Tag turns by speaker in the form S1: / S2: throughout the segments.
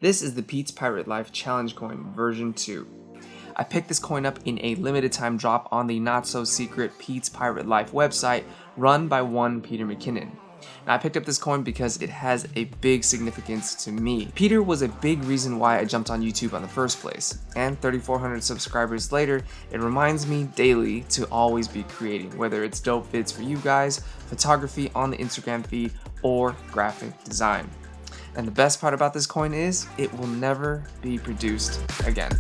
S1: This is the Pete's Pirate Life Challenge Coin version 2. I picked this coin up in a limited time drop on the not so secret Pete's Pirate Life website run by one Peter McKinnon. Now, I picked up this coin because it has a big significance to me. Peter was a big reason why I jumped on YouTube in the first place, and 3,400 subscribers later, it reminds me daily to always be creating, whether it's dope vids for you guys, photography on the Instagram feed, or graphic design. And the best part about this coin is it will never be produced again.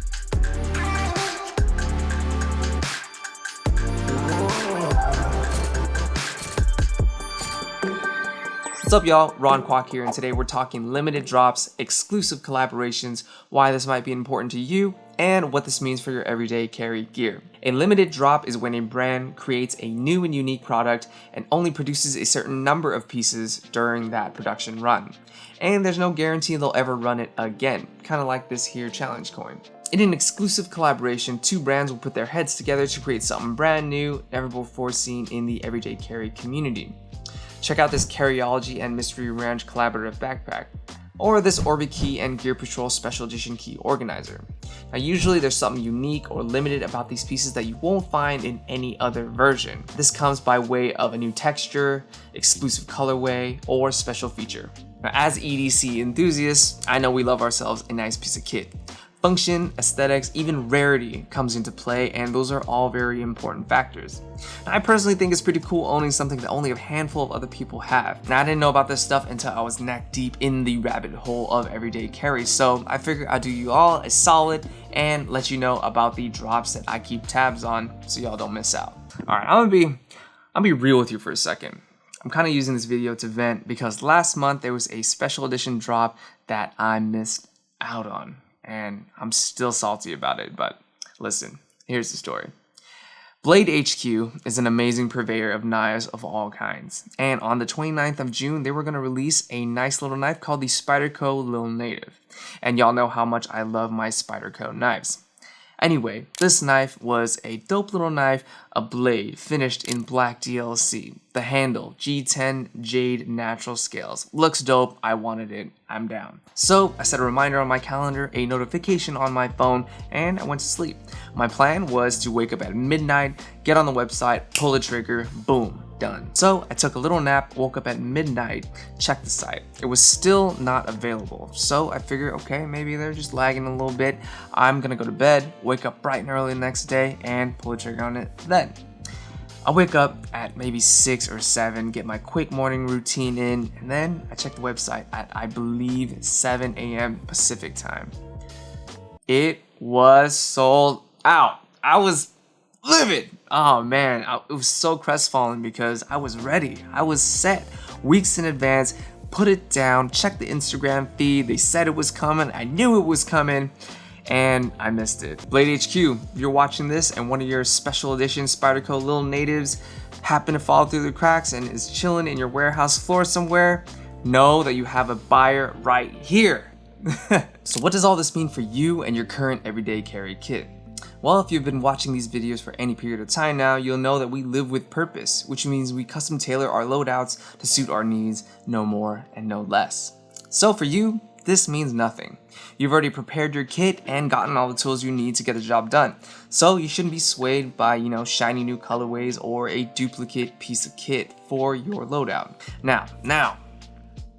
S1: What's up, y'all? Ron Kwok here, and today we're talking limited drops, exclusive collaborations, why this might be important to you, and what this means for your everyday carry gear. A limited drop is when a brand creates a new and unique product and only produces a certain number of pieces during that production run. And there's no guarantee they'll ever run it again, kind of like this here challenge coin. In an exclusive collaboration, two brands will put their heads together to create something brand new, never before seen in the everyday carry community. Check out this Carryology and Mystery Ranch collaborative backpack, or this Orbit Key and Gear Patrol Special Edition key organizer. Now, usually there's something unique or limited about these pieces that you won't find in any other version. This comes by way of a new texture, exclusive colorway, or special feature. Now, as EDC enthusiasts, I know we love ourselves a nice piece of kit. Function, aesthetics, even rarity comes into play, and those are all very important factors. Now, I personally think it's pretty cool owning something that only a handful of other people have. Now, I didn't know about this stuff until I was neck deep in the rabbit hole of everyday carry, so I figured I'd do you all a solid and let you know about the drops that I keep tabs on so y'all don't miss out. Alright, I'm gonna be real with you for a second. I'm kind of using this video to vent because last month there was a special edition drop that I missed out on. And I'm still salty about it, but listen, here's the story. BladeHQ is an amazing purveyor of knives of all kinds, and on the 29th of June, they were going to release a nice little knife called the Spyderco Lil Native, and y'all know how much I love my Spyderco knives. Anyway, this knife was a dope little knife, a blade finished in black DLC. The handle, G10 Jade Natural Scales. Looks dope, I wanted it, I'm down. So I set a reminder on my calendar, a notification on my phone, and I went to sleep. My plan was to wake up at midnight, get on the website, pull the trigger, boom, done. So I took a little nap, woke up at midnight, checked the site. It was still not available. So I figured, okay, maybe they're just lagging a little bit. I'm gonna go to bed, wake up bright and early the next day, and pull the trigger on it then. I wake up at maybe 6 or 7, get my quick morning routine in, and then I check the website at, I believe, 7 a.m. Pacific time. It was sold out. I was livid. Oh man, it was so crestfallen because I was ready. I was set weeks in advance, put it down, checked the Instagram feed. They said it was coming. I knew it was coming, and I missed it. BladeHQ, if you're watching this and one of your special edition Spyderco Lil Natives happen to fall through the cracks and is chilling in your warehouse floor somewhere, know that you have a buyer right here. So what does all this mean for you and your current everyday carry kit? Well, if you've been watching these videos for any period of time now, you'll know that we live with purpose, which means we custom tailor our loadouts to suit our needs, no more and no less. So for you, this means nothing. You've already prepared your kit and gotten all the tools you need to get the job done. So you shouldn't be swayed by, shiny new colorways or a duplicate piece of kit for your loadout. Now,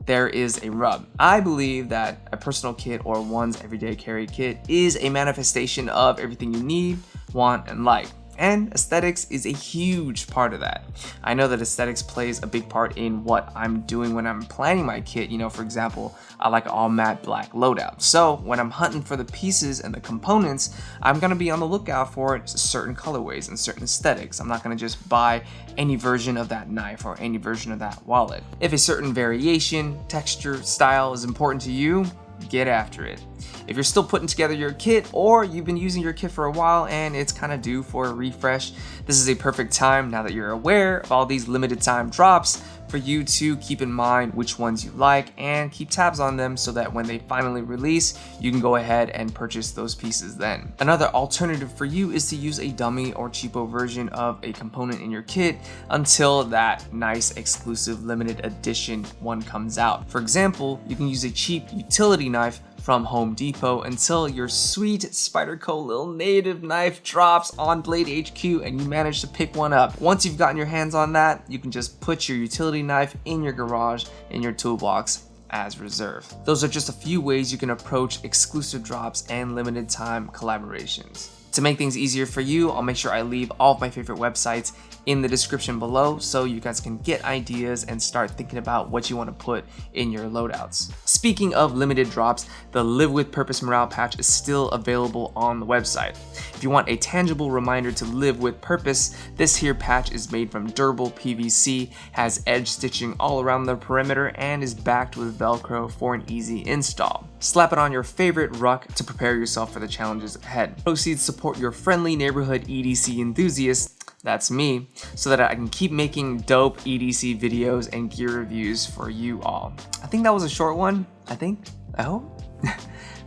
S1: there is a rub. I believe that a personal kit or one's everyday carry kit is a manifestation of everything you need, want, and like. And aesthetics is a huge part of that. I know that aesthetics plays a big part in what I'm doing when I'm planning my kit. For example, I like all matte black loadout. So when I'm hunting for the pieces and the components, I'm gonna be on the lookout for certain colorways and certain aesthetics. I'm not gonna just buy any version of that knife or any version of that wallet. If a certain variation, texture, style is important to you, get after it. If you're still putting together your kit or you've been using your kit for a while and it's kind of due for a refresh, this is a perfect time, now that you're aware of all these limited time drops, for you to keep in mind which ones you like and keep tabs on them so that when they finally release, you can go ahead and purchase those pieces then. Another alternative for you is to use a dummy or cheapo version of a component in your kit until that nice exclusive limited edition one comes out. For example, you can use a cheap utility knife from Home Depot until your sweet Spyderco little native knife drops on BladeHQ and you manage to pick one up. Once you've gotten your hands on that, you can just put your utility knife in your garage in your toolbox as reserve. Those are just a few ways you can approach exclusive drops and limited time collaborations. To make things easier for you, I'll make sure I leave all of my favorite websites in the description below so you guys can get ideas and start thinking about what you want to put in your loadouts. Speaking of limited drops, the Live with Purpose Morale Patch is still available on the website. If you want a tangible reminder to live with purpose, this here patch is made from durable PVC, has edge stitching all around the perimeter, and is backed with Velcro for an easy install. Slap it on your favorite ruck to prepare yourself for the challenges ahead. Proceeds support your friendly neighborhood EDC enthusiasts, that's me, so that I can keep making dope EDC videos and gear reviews for you all. I think that was a short one, I hope.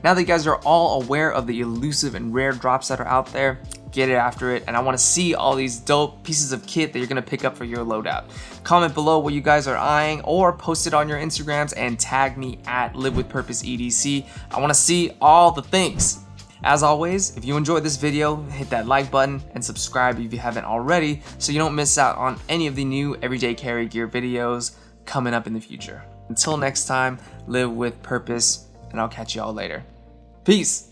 S1: Now that you guys are all aware of the elusive and rare drops that are out there, get it after it, and I want to see all these dope pieces of kit that you're going to pick up for your loadout. Comment below what you guys are eyeing or post it on your Instagrams and tag me at Live with Purpose EDC. I want to see all the things. As always, if you enjoyed this video, hit that like button and subscribe if you haven't already so you don't miss out on any of the new everyday carry gear videos coming up in the future. Until next time, live with purpose, and I'll catch you all later. Peace!